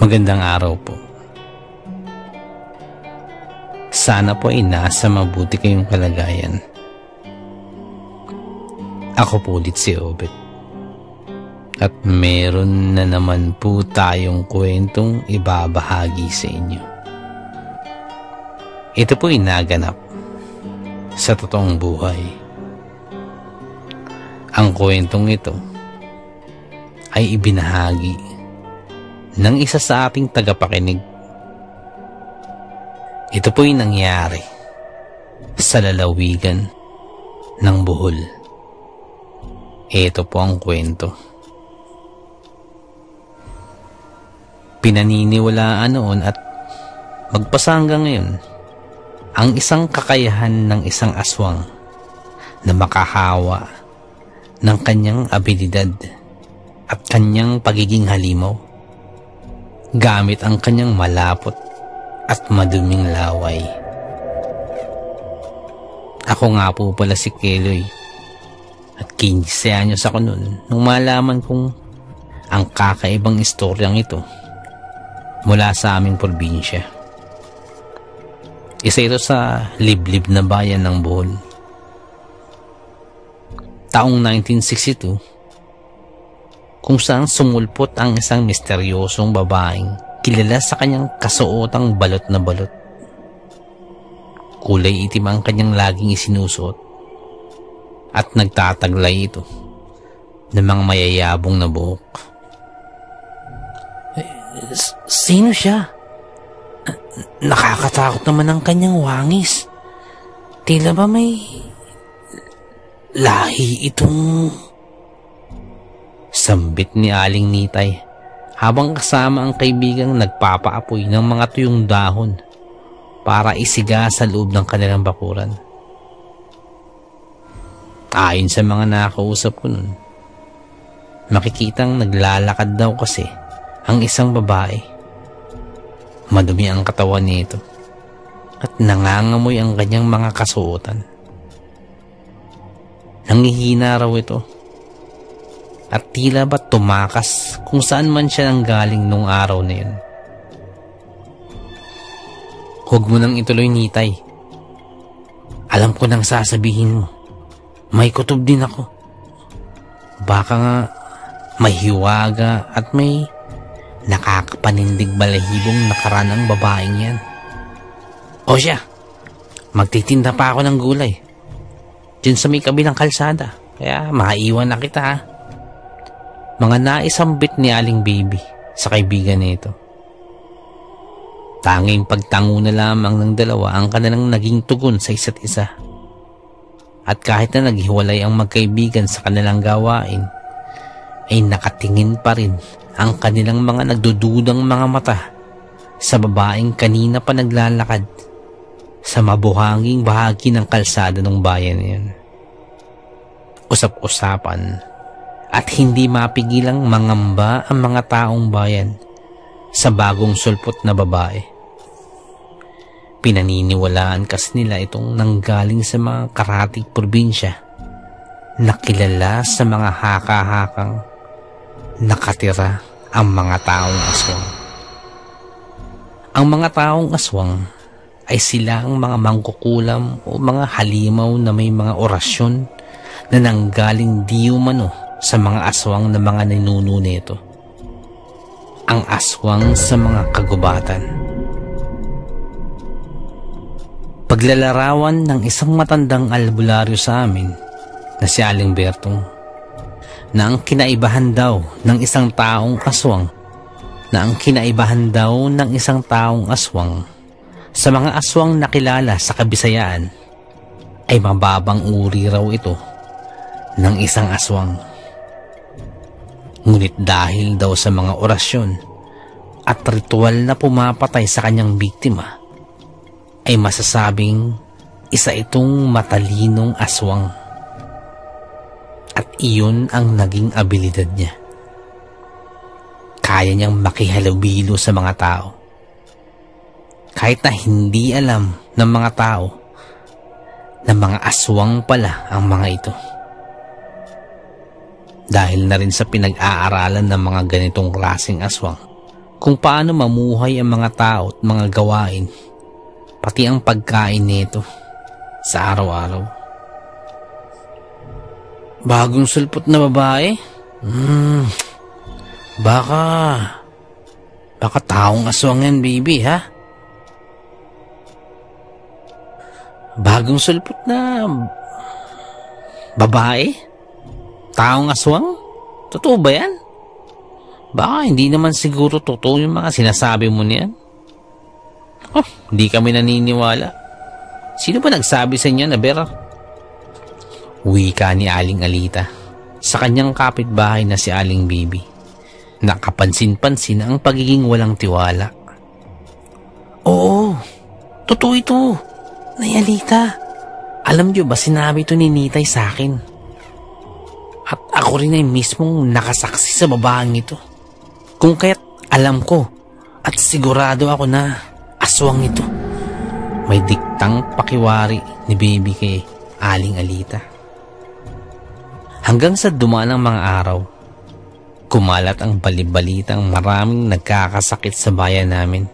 Magandang araw po. Sana po ay nasa mabuti kayong kalagayan. Ako po ulit si Obet. At meron na naman po tayong kwentong ibabahagi sa inyo. Ito po ay naganap sa totoong buhay. Ang kwentong ito ay ibinahagi ng isa sa ating tagapakinig. Ito po'y nangyari sa lalawigan ng Bohol. Ito po ang kwento. Pinaniniwalaan noon at magpasa hanggang ngayon ang isang kakayahan ng isang aswang na makahawa ng kanyang abilidad at kanyang pagiging halimaw gamit ang kanyang malapot at maduming laway. Ako nga po pala si Keloy at 15 anyos ako noon nung malaman kong ang kakaibang istoryang ito mula sa aming probinsya. Isa ito sa liblib na bayan ng Bohol. Taong 1962 kung saan sumulpot ang isang misteryosong babaeng kilala sa kanyang kasuotang balot na balot. Kulay itim ang kanyang laging isinusuot at nagtataglay ito ng mga mayayabong na buhok. Sino siya? Nakakatakot naman ang kanyang wangis. Tila ba may lahi itong... Sambit ni Aling Nitay habang kasama ang kaibigang nagpapaapoy ng mga tuyong dahon para isiga sa loob ng kanilang bakuran. Ayon sa mga nakausap ko nun, makikitang naglalakad daw kasi ang isang babae. Madumi ang katawan nito at nangangamoy ang kanyang mga kasuotan. Nangihina raw ito at tila ba tumakas kung saan man siya nanggaling nung araw na yun. Huwag mo nang ituloy, Nitay. Alam ko nang sasabihin mo. May kutob din ako. Baka nga may hiwaga at may nakakapanindig balahibong nakaraan ang babaeng yan. O siya, magtitinda pa ako ng gulay diyan sa may kabilang kalsada. Kaya maiwan na kita, ha? Mga naisambit ni Aling Baby sa kaibigan nito. Tanging pagtango na lamang ng dalawa ang kanilang naging tugon sa isa't isa. At kahit na naghiwalay ang magkaibigan sa kanilang gawain, ay nakatingin pa rin ang kanilang mga nagdududang mga mata sa babaeng kanina pa naglalakad sa mabuhanging bahagi ng kalsada ng bayan niyan. Usap-usapan at hindi mapigilang mangamba ang mga taong bayan sa bagong sulpot na babae. Pinaniniwalaan kasi nila itong nanggaling sa mga karatig probinsya na kilala sa mga haka-hakang nakatira ang mga taong aswang. Ang mga taong aswang ay sila ang mga mangkukulam o mga halimaw na may mga orasyon na nanggaling di umano sa mga aswang na mga ninuno nito. Ang aswang sa mga kagubatan. Paglalarawan ng isang matandang albularyo sa amin na si Aling Bertong na ang kinaibahan daw ng isang taong aswang sa mga aswang na kilala sa Kabisayaan ay mababang uri raw ito ng isang aswang. Ngunit dahil daw sa mga orasyon at ritual na pumapatay sa kanyang biktima, ay masasabing isa itong matalinong aswang. At iyon ang naging abilidad niya. Kaya niyang makihalubilo sa mga tao. Kahit na hindi alam ng mga tao na mga aswang pala ang mga ito. Dahil na rin sa pinag-aaralan ng mga ganitong klaseng aswang, kung paano mamuhay ang mga tao at mga gawain, pati ang pagkain nito sa araw-araw. Bagong sulpot na babae? Baka taong aswang yan, baby, ha? Bagong sulpot na babae? Taong aswang? Totoo ba yan? Baka hindi naman siguro totoo yung mga sinasabi mo niyan. Hindi kami naniniwala. Sino ba nagsabi sa inyo na Ber? Wika ni Aling Alita sa kanyang kapitbahay na si Aling Bibi. Nakapansin-pansin ang pagiging walang tiwala. Oo, totoo ito. Nay Alita, alam niyo ba sinabi ito ni Nitay sa akin? At ako rin ay mismong nakasaksi sa babaeng ito. Kung kaya't alam ko at sigurado ako na aswang ito. May diktang pakiwari ni Baby kay Aling Alita. Hanggang sa dumaan ang mga araw, kumalat ang balibalitang maraming nagkakasakit sa bayan namin.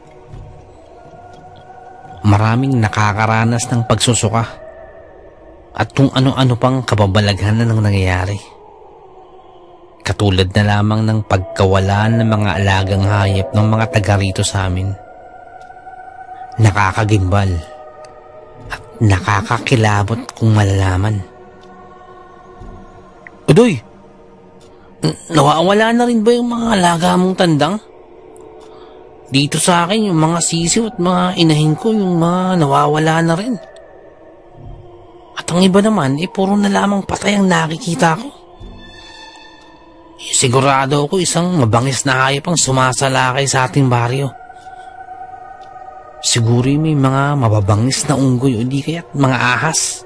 Maraming nakakaranas ng pagsusuka at kung ano-ano pang kababalaghan na nangyayari. Katulad na lamang ng pagkawalan ng mga alagang hayop ng mga taga rito sa amin. Nakakagimbal at nakakakilabot kung malalaman. Udoy, nawawala na rin ba yung mga alaga mong tandang? Dito sa akin, yung mga sisiw at mga inahin ko, yung mga nawawala na rin. At ang iba naman, puro na lamang patay ang nakikita ko. Sigurado ako isang mabangis na hayop ang sumasalakay sa ating baryo. Siguro may mga mababangis na unggoy o di kaya't mga ahas.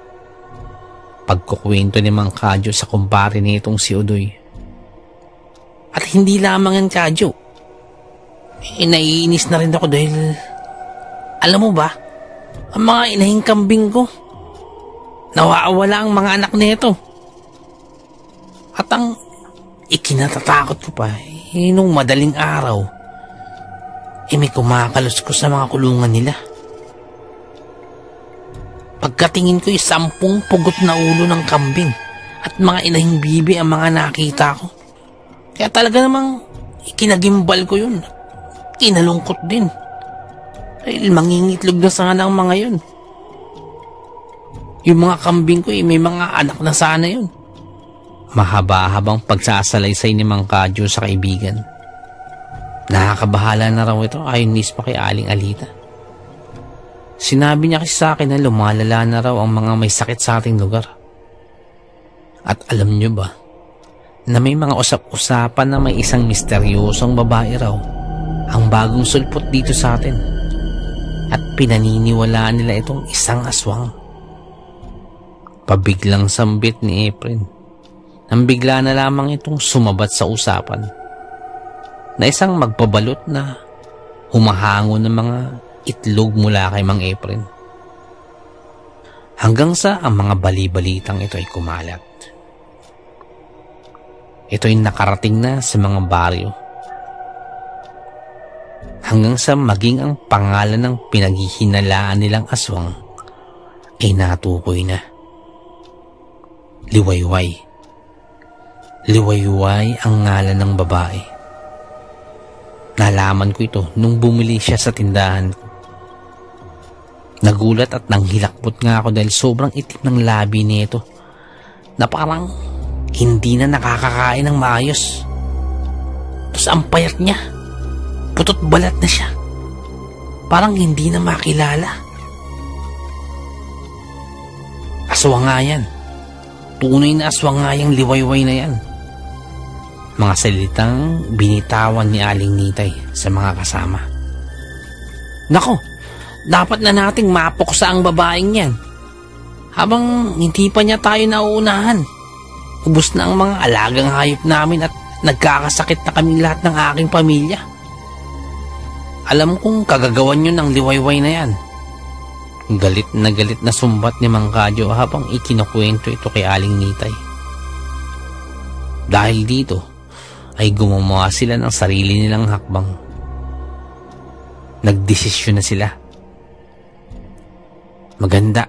Pagkukwento ni Mang Kadyo sa kumpare nitong si Udoy. At hindi lamang ang Kadyo. Naiinis na rin ako dahil alam mo ba, ang mga inahing kambing ko, nawawala ang mga anak nito. At ang ikinatatakot ko pa, nung madaling araw, may kumakalos ko sa mga kulungan nila. Pagkatingin ko 10 pugot na ulo ng kambing at mga inahing bibi ang mga nakita ko. Kaya talaga namang ikinagimbal ko yun. Kinalungkot din. Dahil mangingitlog na sana ang mga yun. Yung mga kambing ko may mga anak na sana yun. Mahaba-habang pagsasalaysay ni Mang Kadyo sa kaibigan. Nakakabahala na raw ito ayon mismo kay Aling Alita. Sinabi niya kasi sa akin na lumalala na raw ang mga may sakit sa ating lugar. At alam niyo ba, na may mga usap-usapan na may isang misteryosong babae raw ang bagong sulpot dito sa atin. At pinaniniwalaan nila itong isang aswang. Pabiglang sambit ni Efren. Nang bigla na lamang itong sumabat sa usapan na isang magbabalot na humahango ng mga itlog mula kay Mang Efren. Hanggang sa ang mga bali-balitang ito ay kumalat. Ito ay nakarating na sa mga baryo. Hanggang sa maging ang pangalan ng pinaghihinalaan nilang aswang ay natukoy na. Liwayway. Liwayway ang ngalan ng babae. Nalaman ko ito nung bumili siya sa tindahan ko. Nagulat at nanghilakbot nga ako dahil sobrang itim ng labi nito na parang hindi na nakakakain ng maayos. Tapos ang payat niya, putot balat na siya. Parang hindi na makilala. Aswang nga yan. Tunay na aswang nga yung liwayway na yan. Mga salitang binitawan ni Aling Nitay sa mga kasama. Nako, dapat na nating mapuksa ang babaeng yan. Habang hindi pa niya tayo nauunahan. Ubus na ang mga alagang hayop namin at nagkakasakit na kaming lahat ng aking pamilya. Alam kong kagagawan nyo ng liwayway na yan. Galit na sumbat ni Mang Kadyo habang ikinukwento ito kay Aling Nitay. Dahil dito ay gumawa sila ng sarili nilang hakbang Nagdesisyon na sila. Maganda.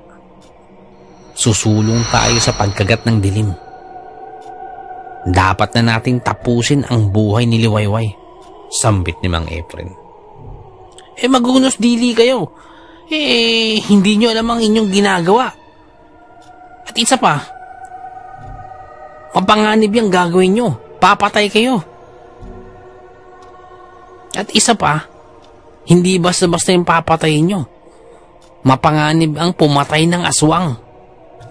Susulong tayo sa pagkagat ng dilim. Dapat na nating tapusin ang buhay ni Liwayway, sambit ni Mang Efren. Magunos dili kayo. Hindi nyo alam ang inyong ginagawa. At isa pa, mapanganib yung gagawin nyo. Papatay kayo. At isa pa, hindi basta-basta yung papatayin nyo. Mapanganib ang pumatay ng aswang.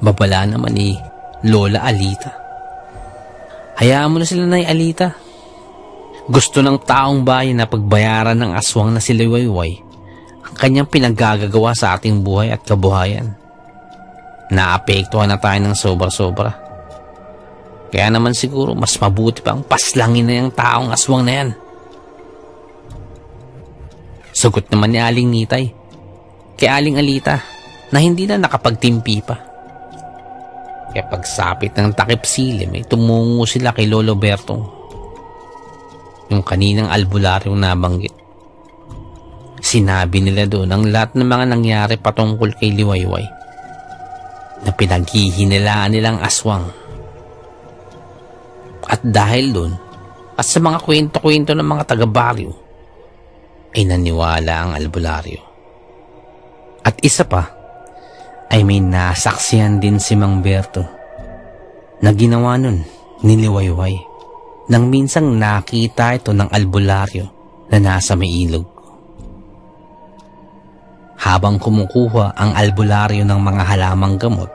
Babala naman ni Lola Alita. Hayaan mo na sila, Nay Alita. Gusto ng taong bayan na pagbayaran ng aswang na si Liwayway ang kanyang pinaggagawa sa ating buhay at kabuhayan. Naapektuhan na tayo ng sobra-sobra. Kaya naman siguro mas mabuti pang paslangin na yung taong aswang na yan. Sugot naman ni Aling Nitay kay Aling Alita na hindi na nakapagtimpi pa. Kaya pagsapit ng takip silim ay tumungo sila kay Lolo Bertong, yung kaninang albularyong nabanggit. Sinabi nila doon ang lahat ng mga nangyari patungkol kay Liwayway na pinaghihinilaan nilang aswang. At dahil doon at sa mga kwento-kwento ng mga taga-baryo ay naniwala ang albularyo. At isa pa ay may nasaksihan din si Mang Berto na ginawa nun ni Liwayway nang minsang nakita ito ng albularyo na nasa may ilog. Habang kumukuha ang albularyo ng mga halamang gamot,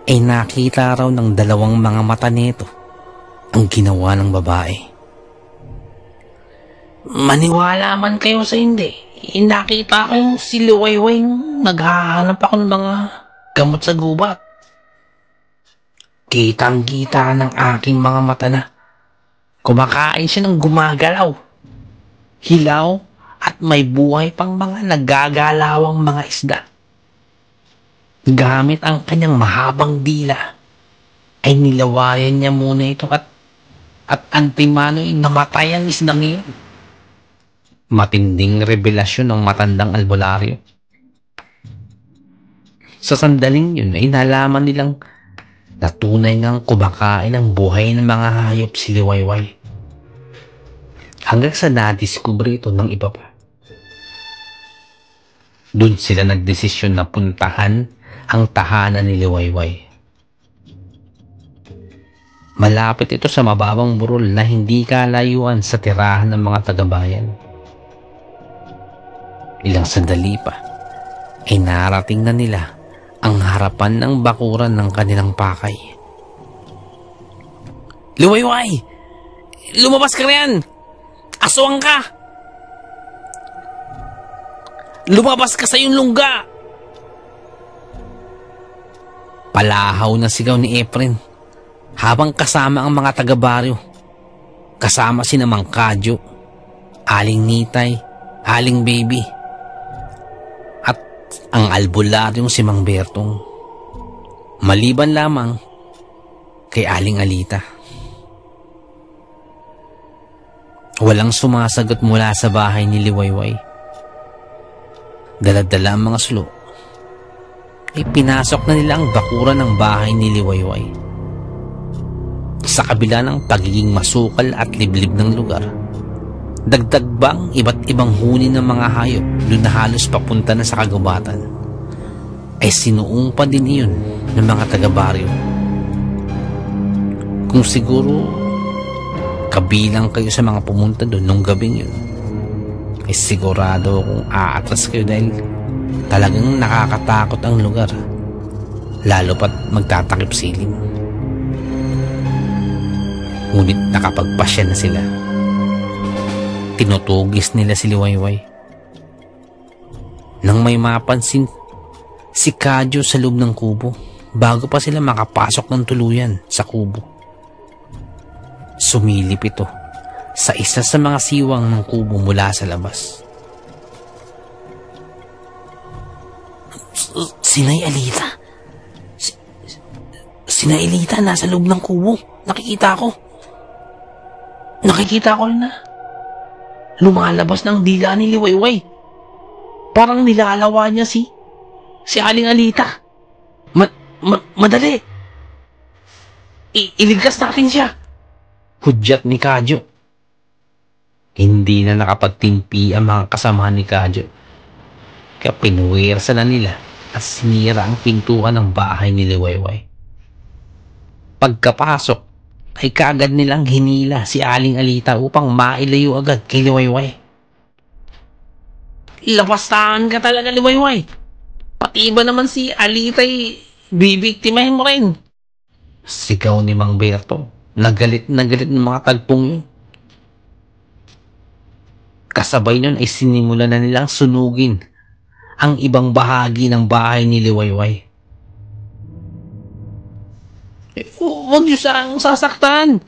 ay nakita raw ng dalawang mga mata nito ang ginawa ng babae. Maniwala man kayo sa hindi, nakita ko yung si Liwayway naghahanap ako ng mga gamot sa gubat. Kitang-kita ng aking mga mata na kumakain siya ng gumagalaw, hilaw at may buhay pang mga nagagalawang mga isda. Gamit ang kanyang mahabang dila ay nilawayan niya muna ito at antimano ay namatay ang isdang iyon. Matinding revelasyon ng matandang albularyo. Sa sandaling yun ay nalaman nilang natunay ngang kumakain ang buhay ng mga hayop si Liwayway. Hanggang sa nadiskubre ito ng iba pa. Doon sila nagdesisyon na puntahan ang tahanan ni Liwayway. Malapit ito sa mababang burol na hindi kalayuan sa tirahan ng mga taga-bayan. Ilang sandali pa ay narating na nila ang harapan ng bakuran ng kanilang pakay. Liwayway! Lumabas ka riyan! Aswang ka! Lumabas ka sa iyong lungga! Palahaw na sigaw ni Efren habang kasama ang mga taga-baryo. Kasama si Mang Kadyo, Aling Nitay, Aling Baby, at ang albularyong si Mang Bertong. Maliban lamang kay Aling Alita. Walang sumasagot mula sa bahay ni Liwayway. Dala-dala ang mga sulo ay pinasok na nila ang bakuran ng bahay ni Liwayway. Sa kabila ng pagiging masukal at liblib ng lugar, dagdag bang iba't ibang huni ng mga hayop doon na halos papunta na sa kagubatan, ay sinuong pa din iyon ng mga taga-baryo. Kung siguro kabilang kayo sa mga pumunta doon nung gabing yun, ay sigurado kung aatras kayo dahil talagang nakakatakot ang lugar, lalo pat magtatakip silim. Ngunit nakapagpasya na sila. Tinutugis nila si Liwayway. Nang may mapansin si Kadyo sa loob ng kubo bago pa sila makapasok ng tuluyan sa kubo. Sumilip ito sa isa sa mga siwang ng kubo mula sa labas. Sinay Alita? Sinay Alita nasa loob ng kubo. Nakikita ko na lumalabas ng dila ni Liwayway. Parang nilalawa niya si Aling Alita. Madali! Iligtas natin siya! Hudyat ni Kadyo. Hindi na nakapagtimpi ang mga kasamahan ni Kadyo. Kaya pinuwersa na nila at sinira ang pintuan ng bahay ni Liwayway. Pagkapasok, ay kaagad nilang hinila si Aling Alita upang mailayo agad kay Liwayway. Lapastahan ka talaga, Liwayway. Pati ba naman si Alita'y bibiktimahin mo rin? Sigaw ni Mang Berto. Nagalit ng mga tagpong yun. Kasabay nun ay sinimulan na nilang sunugin ang ibang bahagi ng bahay ni Liwayway. Huwag niyo siyang sasaktan.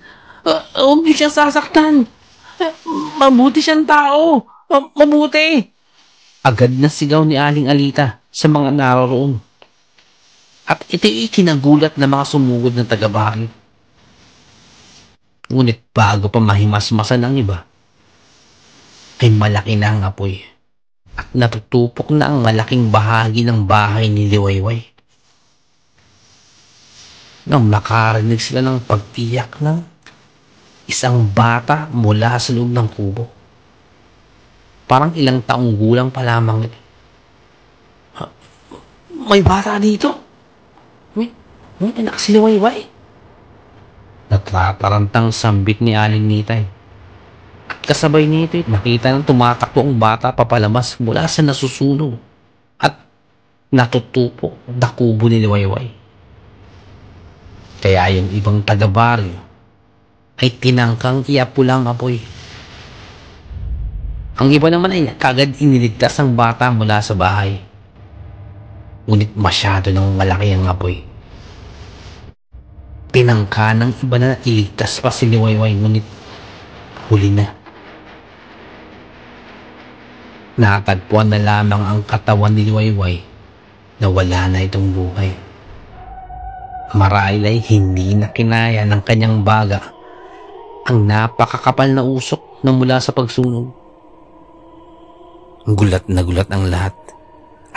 Huwag niyo siyang sasaktan. Mabuti siyang tao. Mabuti. Agad na sigaw ni Aling Alita sa mga naroroon. At ito'y kinagulat na mga sumugod ng taga-bahay. Ngunit bago pa mahimasmasan ang iba, ay malaki na ang apoy at natutupok na ang malaking bahagi ng bahay ni Liwayway. Nang makarinig sila ng pagtiyak ng isang bata mula sa loob ng kubo. Parang ilang taong gulang pa lamang. May bata dito. May anak si Liwayway. Natatarantang sambit ni Aling Nitay. At kasabay nito, nakita ng tumatakbo ang bata papalabas mula sa nasusunog at natutupo na kubo ni Liwayway. Kaya yung ibang taga-baryo ay tinangkang iapulang apoy. Ang iba naman ay kagad iniligtas ang bata mula sa bahay. Ngunit masyado nang malaki ang apoy. Tinangka ng iba na iligtas pa si Liwayway, ngunit huli na. Natagpuan na lamang ang katawan ni Liwayway na wala na itong buhay. Marahil ay hindi na kinaya ng kanyang baga ang napakakapal na usok na mula sa pagsunog. Gulat na gulat ang lahat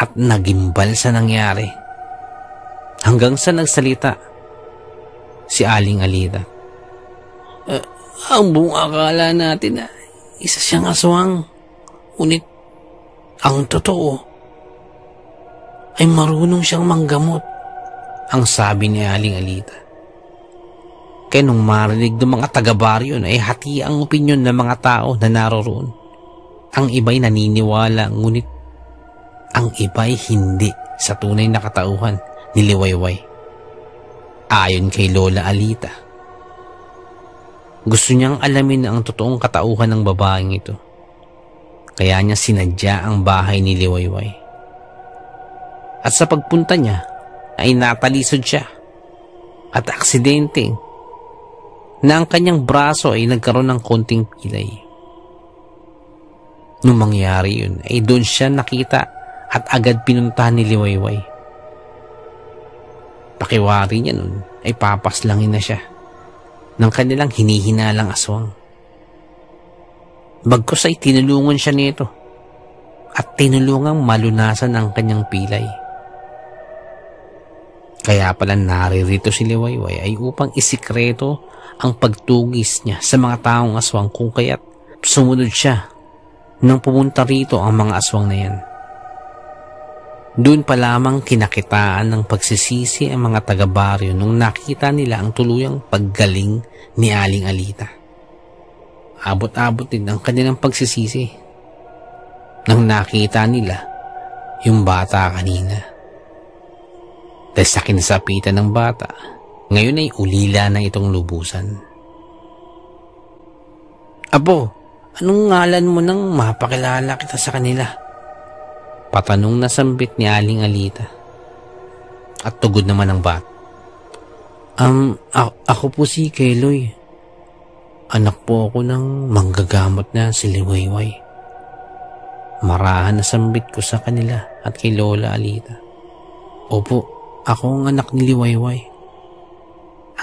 at nagimbal sa nangyari. Hanggang sa nagsalita si Aling Alita. Ang buong akala natin na isa siyang aswang. Ngunit ang totoo ay marunong siyang manggamot, ang sabi ni Aling Alita. Kaya nung marinig ng mga taga-baryo ay hati ang opinyon ng mga tao na naroroon. Ang iba'y naniniwala, ngunit ang iba'y hindi sa tunay na katauhan ni Liwayway. Ayon kay Lola Alita, gusto niyang alamin ang totoong katauhan ng babaeng ito. Kaya niya sinadya ang bahay ni Liwayway. At sa pagpunta niya, ay natalisod siya at aksidente na ang kanyang braso ay nagkaroon ng konting pilay. Nung mangyari yun, ay doon siya nakita at agad pinuntahan ni Liwayway. Pakiwari niya nun ay papaslangin na siya ng kanilang hinihinalang aswang. Bagkus ay tinulungan siya nito at tinulungang malunasan ang kanyang pilay. Kaya pala naririto si Liwayway ay upang isikreto ang pagtugis niya sa mga taong aswang, kung kaya't sumunod siya nang pumunta rito ang mga aswang na yan. Doon pa lamang kinakitaan ng pagsisisi ang mga taga-baryo nung nakita nila ang tuluyang paggaling ni Aling Alita. Abot-abot din ang kanilang pagsisisi nang nakita nila yung bata kanina. Dahil sa kinasapitan ng bata, ngayon ay ulila na itong lubusan. Apo, anong ngalan mo nang mapakilala kita sa kanila? Patanong na sambit ni Aling Alita. At tugod naman ang bata. Ako po si Keloy. Anak po ako ng manggagamot na si Liwayway. Marahan na sambit ko sa kanila at kay Lola Alita. Opo, ako ang anak ni Liwayway.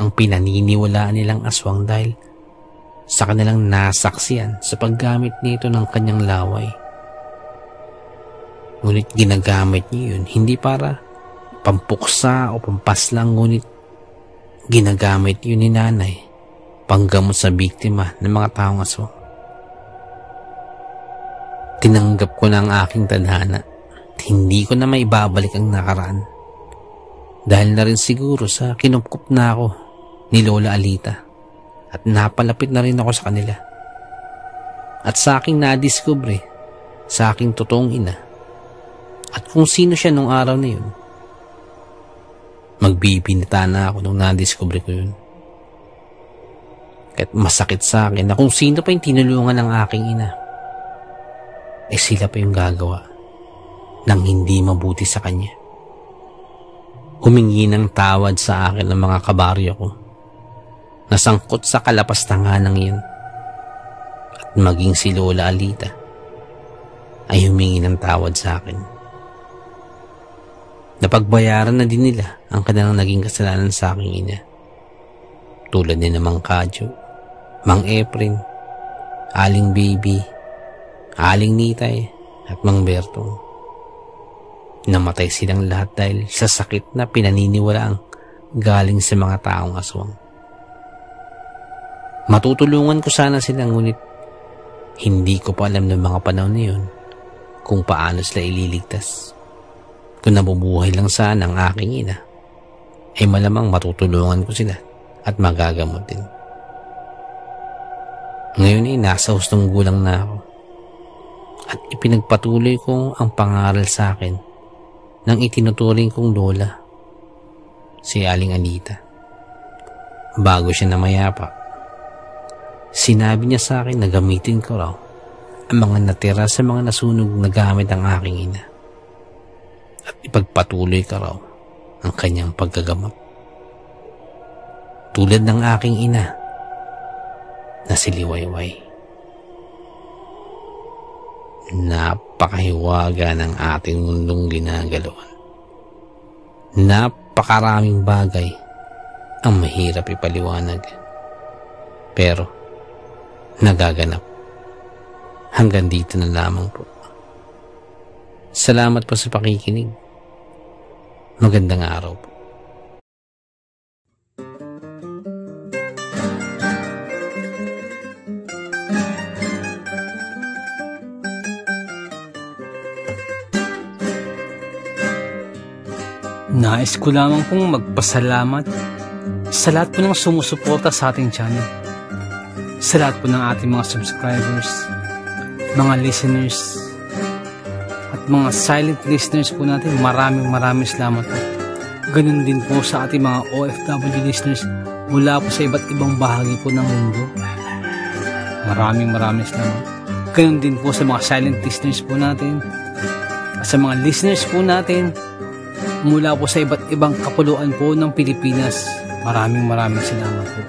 Ang pinaniniwalaan nilang aswang dahil sa kanilang nasaksiyan sa paggamit nito ng kanyang laway. Ngunit ginagamit niyo yun, hindi para pampuksa o pampaslang, ngunit ginagamit yun ni nanay panggamot sa biktima ng mga taong aswang. Tinanggap ko na ang aking tadhana at hindi ko na maibabalik ang nakaraan. Dahil na rin siguro sa kinupkup na ako ni Lola Alita at napalapit na rin ako sa kanila. At sa aking nadiskubre, sa aking totoong ina, at kung sino siya nung araw na yun, magbibinata na ako nung nadiskubre ko yun. Kahit masakit sa akin na kung sino pa yung tinulungan ng aking ina, eh sila pa yung gagawa ng hindi mabuti sa kanya. Humingi ng tawad sa akin ng mga kabaryo ko na sangkot sa kalapastangan ng iyon. At maging si Lola Alita ay humingi ng tawad sa akin. Napagbayaran na din nila ang kanilang naging kasalanan sa aking ina. Tulad ni na Mang Kadyo, Mang Efren, Aling Baby, Aling Nitay at Mang Bertong. Namatay silang lahat dahil sa sakit na pinaniniwalaang galing sa mga taong aswang. Matutulungan ko sana sila, ngunit hindi ko pa alam ng mga panahon na yun kung paano sila ililigtas. Kung nabubuhay lang sana ang aking ina, ay malamang matutulungan ko sila at magagamot din. Ngayon ay nasa hustong gulang na ako at ipinagpatuloy ko ang pangaral sa akin ng itinuturing kong lola, si Aling Alita. Bago siya namayapa, sinabi niya sa akin na gamitin ko raw ang mga natira sa mga nasunog na gamit ng aking ina at ipagpatuloy ka raw ang kanyang paggagamot. Tulad ng aking ina na si Liwayway. Napakahiwaga ng ating mundong ginagalawan. Napakaraming bagay ang mahirap ipaliwanag, pero nagaganap. Hanggang dito na lamang po. Salamat po sa pakikinig. Magandang araw po. Nais ko lamang pong magpasalamat sa lahat po ng sumusuporta sa ating channel, sa lahat po ng ating mga subscribers, mga listeners, at mga silent listeners po natin. Maraming salamat po. Ganun din po sa ating mga OFW listeners mula po sa iba't ibang bahagi po ng mundo. Maraming salamat. Ganun din po sa mga silent listeners po natin at sa mga listeners po natin mula po sa iba't ibang kapuluan po ng Pilipinas. Maraming salamat po.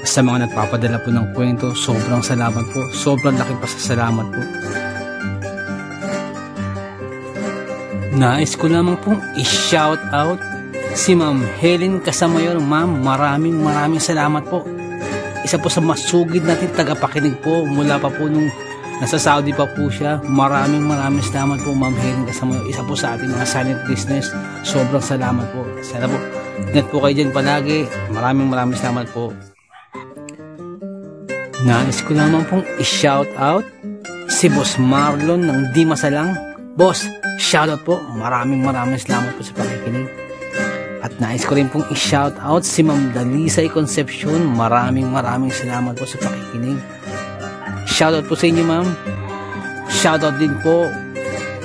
Sa mga nagpapadala po ng kwento, sobrang salamat po. Sobrang laking pasasalamat po. Nais ko lamang pong i-shout out si Ma'am Helen Casamayor. Ma'am, maraming salamat po. Isa po sa masugid natin tagapakinig po mula pa po nung nasa Saudi pa po siya. Maraming salamat po, Ma'am Helen Casamayor. Isa po sa ating mga silent listeners. Sobrang salamat po. Sana po, ingat po kayo dyan palagi. Maraming salamat po. Nais ko lamang pong i-shout out si Boss Marlon ng Di Masalang. Boss, shout out po. Maraming salamat po sa pakikinig. At nais ko rin pong i-shout out si Ma'am Dalisay Concepcion. Maraming salamat po sa pakikinig. Shoutout po sa inyo, ma'am. Shoutout din po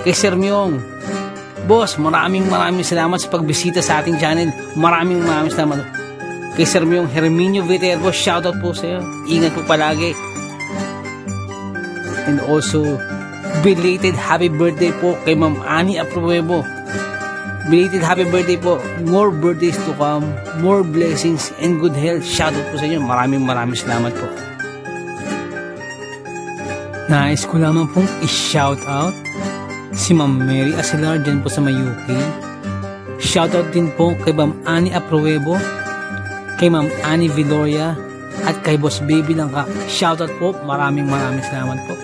kay Sir Myong. Boss, maraming salamat sa pagbisita sa ating channel. Maraming salamat. Kay Sir Myong Herminio Viterbo, shoutout po sa iyo. Ingat po palagi. And also, belated happy birthday po kay Ma'am Annie Apruebo. Belated happy birthday po. More birthdays to come. More blessings and good health. Shoutout po sa inyo. Maraming salamat po. Nais ko lamang pong i-shout out si Ma'am Mary Asilar dyan po sa may UK. Shout out din po kay Ma'am Annie Apruebo, kay Ma'am Annie Viloria, at kay Boss Baby Langka. Shout out po. Maraming salamat po.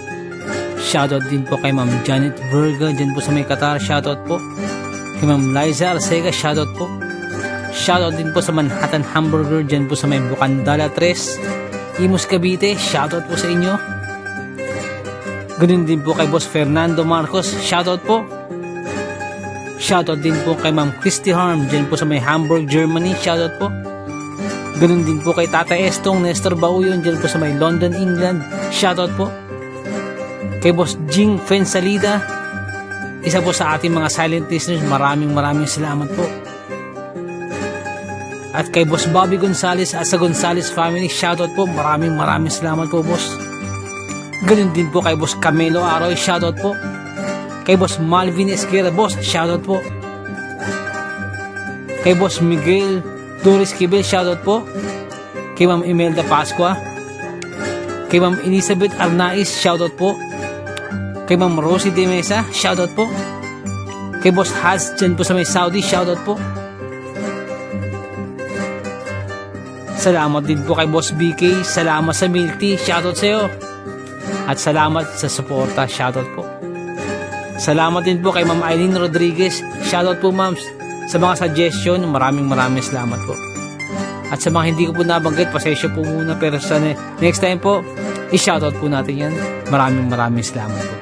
Shoutout din po kay Ma'am Janet Verga dyan po sa may Qatar. Shoutout po. Kay Ma'am Liza Arcega. Shoutout po. Shoutout din po sa Manhattan Hamburger dyan po sa may Bukandala 3, Imus Cavite. Shoutout po sa inyo. Ganun din po kay Boss Fernando Marcos. Shoutout po. Shoutout din po kay Ma'am Christy Harm dyan po sa may Hamburg, Germany. Shoutout po. Ganun din po kay Tata Estong Nestor Bauyon dyan po sa may London, England. Shoutout po. Kay Boss Jing Fensalida, isa po sa ating mga silent listeners, maraming salamat po. At kay Boss Bobby Gonzales at sa Gonzales family, shoutout po, maraming salamat po, boss. Ganun din po kay Boss Camelo Aroy, shoutout po. Kay Boss Malvin Esquera, boss, shoutout po. Kay Boss Miguel Doris Kibel, shoutout po. Kay Ma'am Imelda Pascua. Kay Ma'am Elizabeth Arnaiz, shoutout po. Kay Ma'am Rosie De Mesa, shoutout po. Kay Boss Haz dyan po sa may Saudi, shoutout po. Salamat din po kay Boss BK, salamat sa milk tea, shoutout sa iyo. At salamat sa suporta, shoutout po. Salamat din po kay Ma'am Eileen Rodriguez, shoutout po ma'am. Sa mga suggestion, maraming salamat po. At sa mga hindi ko po nabanggit, pasensya po muna, pero sa next time po, i-shoutout po natin yan. Maraming salamat po.